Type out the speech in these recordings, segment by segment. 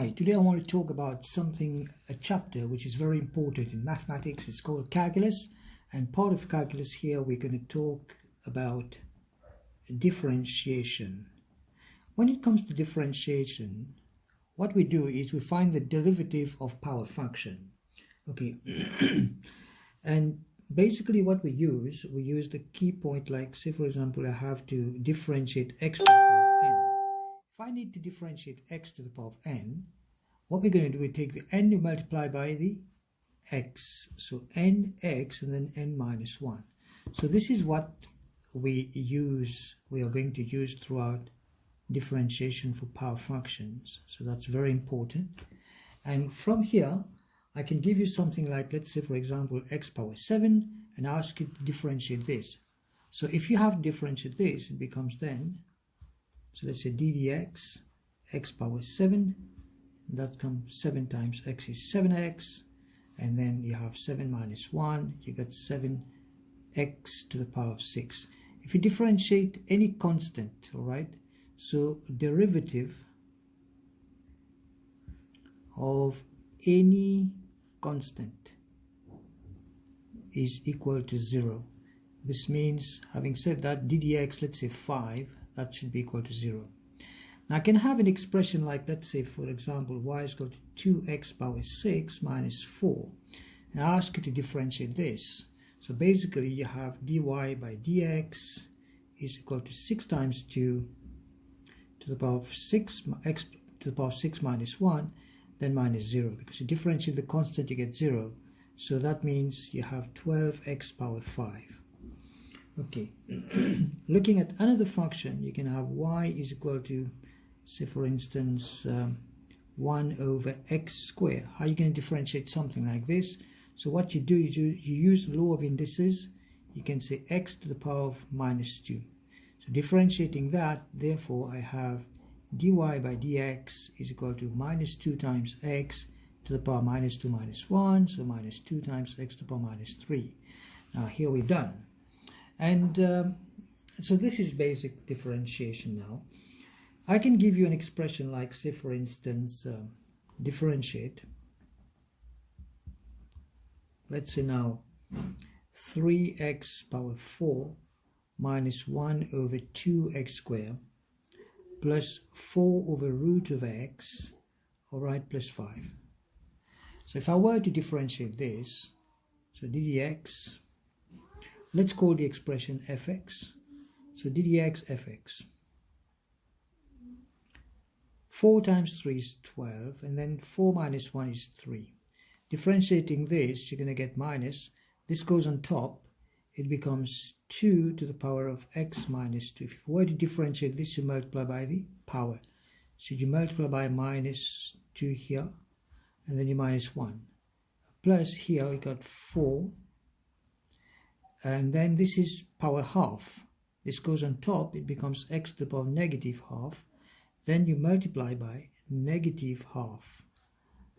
Hi, today I want to talk about a chapter which is very important in mathematics. It's called calculus, and part of calculus here we're going to talk about differentiation. When it comes to differentiation, what we do is we find the derivative of power function. Okay, and basically what we use the key point, like say for example I have to differentiate x to the power of n. If I need to differentiate x to the power of n, what we're going to do, we take the n, you multiply by the x, so nx and then n minus 1. So this is what we are going to use throughout differentiation for power functions. So that's very important. And from here I can give you something like, let's say for example x power 7, and ask you to differentiate this. So if you have to differentiate this, it becomes then, so let's say d dx x power 7, that comes 7 times x is 7x, and then you have 7 minus 1, you get 7x to the power of 6. If you differentiate any constant, all right, so derivative of any constant is equal to 0. This means, having said that, d dx, let's say 5, that should be equal to 0. Now I can have an expression like, let's say for example y is equal to 2x power 6 minus 4, and I ask you to differentiate this. So basically you have dy by dx is equal to 6 times 2 to the power of 6, x to the power of 6 minus 1, then minus 0, because you differentiate the constant you get 0. So that means you have 12x power 5. Okay, looking at another function, you can have y is equal to, say for instance 1 over x squared. How are you going to differentiate something like this? So what you do is you use the law of indices. You can say x to the power of minus 2. So differentiating that, therefore I have dy by dx is equal to minus 2 times x to the power minus 2 minus 1, so minus 2 times x to the power minus 3. Now here we're done. And so this is basic differentiation. Now I can give you an expression like, say for instance differentiate, let's say now 3x power 4 minus 1 over 2x squared plus 4 over root of x, all right, plus 5. So if I were to differentiate this, so d dx, let's call the expression fx, so d dx fx, 4 times 3 is 12, and then 4 minus 1 is 3. Differentiating this, you're going to get minus, this goes on top, it becomes 2 to the power of x minus 2. If you were to differentiate this, you multiply by the power. So you multiply by minus 2 here, and then you minus 1. Plus here you got 4, and then this is power half. This goes on top, it becomes x to the power of negative half. Then you multiply by negative half,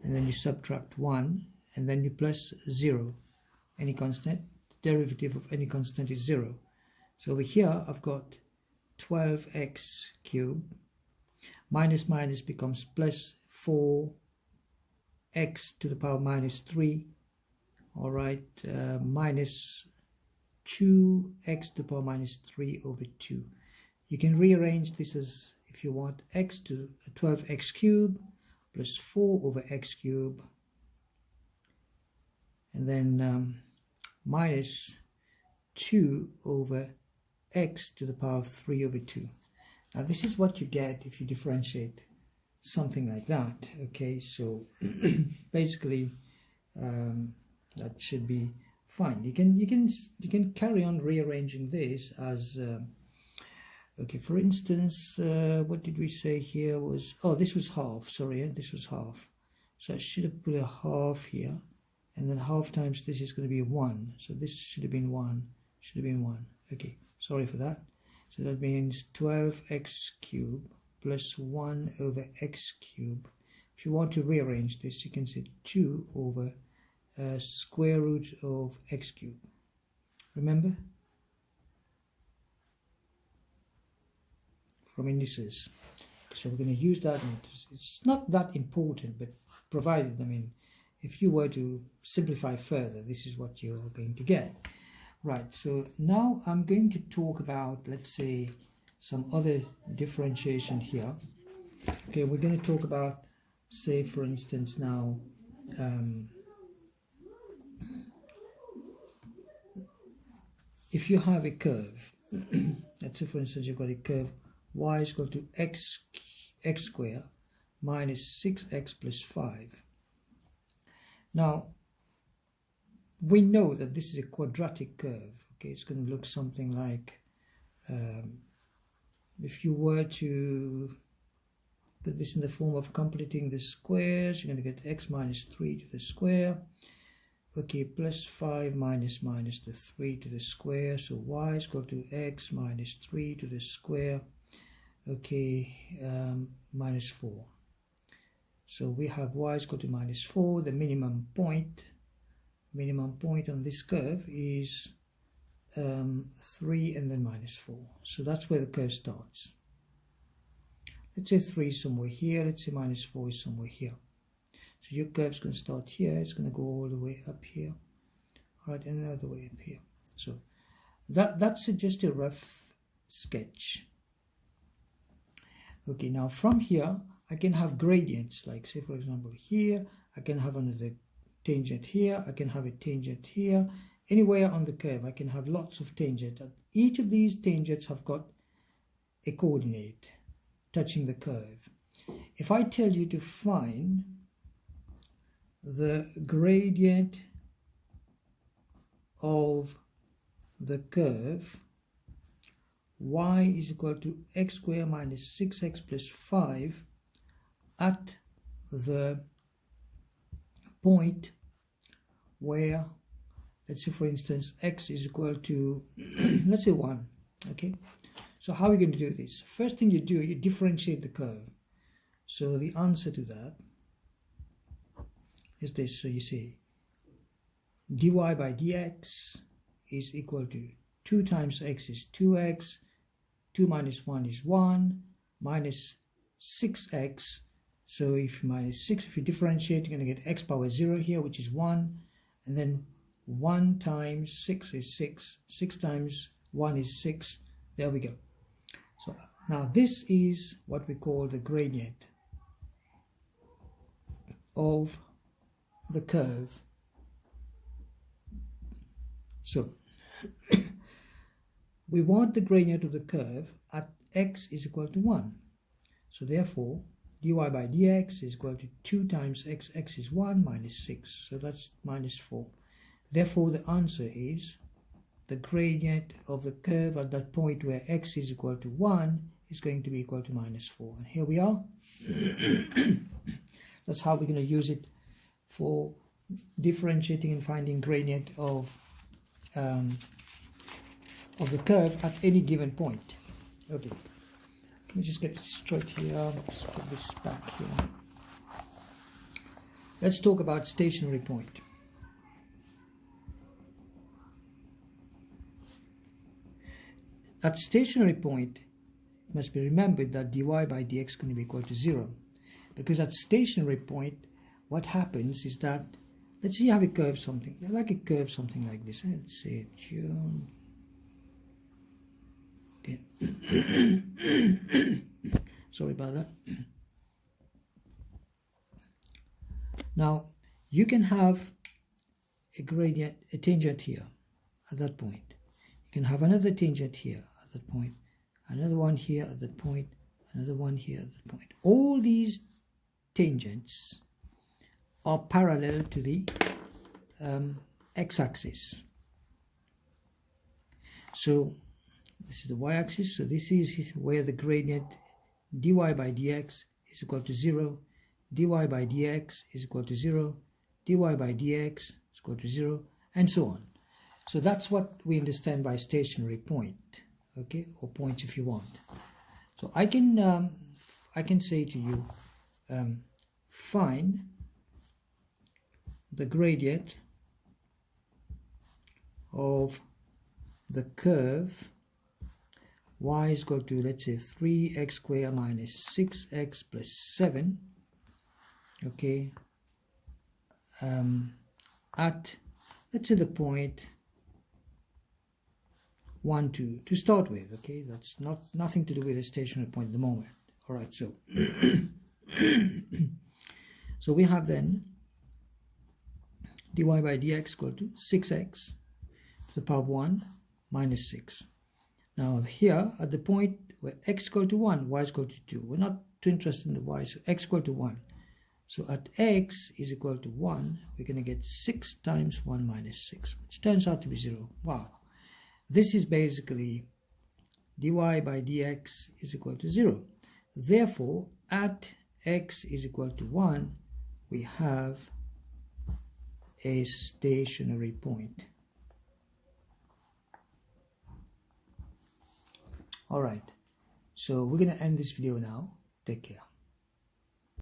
and then you subtract 1, and then you plus 0. Any constant, the derivative of any constant is 0. So over here I've got 12x cubed, minus minus becomes plus 4x to the power minus 3, all right, minus 2x to the power minus 3 over 2. You can rearrange this as, if you want, x to 12x cubed plus 4 over x cubed, and then minus 2 over x to the power of 3 over 2. Now this is what you get if you differentiate something like that. Okay, so basically that should be fine. You can carry on rearranging this as okay, for instance, what did we say here was, oh, this was half, sorry, this was half. So I should have put a half here, and then half times this is going to be 1. So this should have been 1, should have been 1. Okay, sorry for that. So that means 12x cubed plus 1 over x cubed. If you want to rearrange this, you can say 2 over square root of x cubed. Remember? From indices. So we're going to use that. It's not that important, but provided, I mean, if you were to simplify further, this is what you're going to get. Right, so now I'm going to talk about, let's say, some other differentiation here. Okay, we're going to talk about, say, for instance, now, if you have a curve, let's say, for instance, you've got a curve y is equal to x squared minus 6x plus 5. Now, we know that this is a quadratic curve. Okay, it's going to look something like, if you were to put this in the form of completing the squares, you're going to get x minus 3 to the square. Okay, plus 5 minus the 3 to the square. So y is equal to x minus 3 to the square. Okay, minus 4. So we have y is equal to minus 4. The minimum point on this curve is 3 and then minus 4. So that's where the curve starts. Let's say 3 is somewhere here. Let's say minus 4 is somewhere here. So your curve's going to start here. It's going to go all the way up here. All right, and another way up here. So that's just a rough sketch. Okay, now from here, I can have gradients. Like, say, for example, here, I can have another tangent here. I can have a tangent here. Anywhere on the curve, I can have lots of tangents. Each of these tangents have got a coordinate touching the curve. If I tell you to find the gradient of the curve y is equal to x squared minus 6x plus 5 at the point where, let's say, for instance, x is equal to let's say 1. Okay, so how are we going to do this? First thing you do, you differentiate the curve. So the answer to that is this. So you see dy by dx is equal to 2 times x is 2x, 2 minus 1 is 1, minus 6x. So if minus 6, if you differentiate, you're going to get x power 0 here, which is 1, and then 1 times 6 is 6, 6 times 1 is 6. There we go. So now this is what we call the gradient of the curve. So we want the gradient of the curve at x is equal to 1. So therefore, dy by dx is equal to 2 times x, x is 1, minus 6. So that's minus 4. Therefore, the answer is the gradient of the curve at that point where x is equal to 1 is going to be equal to minus 4. And here we are. That's how we're going to use it for differentiating and finding gradient of the curve at any given point. Okay, let me just get it straight here. Let's put this back here. Let's talk about stationary point. At stationary point, it must be remembered that dy by dx is going to be equal to 0. Because at stationary point, what happens is that, let's say you have a curve something, like a curve something like this. Let's say June. Okay. Sorry about that. Now, you can have a gradient, a tangent here at that point. You can have another tangent here at that point, another one here at that point, another one here at that point. All these tangents are parallel to the x-axis. So this is the y-axis. So this is where the gradient dy by dx is equal to 0, dy by dx is equal to 0, dy by dx is equal to 0, and so on. So that's what we understand by stationary point, okay, or points if you want. So I can say to you, find the gradient of the curve y is equal to, let's say, 3x squared minus 6x plus 7, okay, at, let's say, the point 1, 2 to start with, okay? That's nothing to do with the stationary point at the moment. All right, so so we have then dy by dx equal to 6x to the power of 1 minus 6. Now here at the point where x equal to 1, y is equal to 2. We're not too interested in the y, so x equal to 1. So at x is equal to 1, we're going to get 6 times 1 minus 6, which turns out to be 0. Wow. This is basically dy by dx is equal to 0. Therefore, at x is equal to 1, we have a stationary point. All right, so we're going to end this video now. Take care.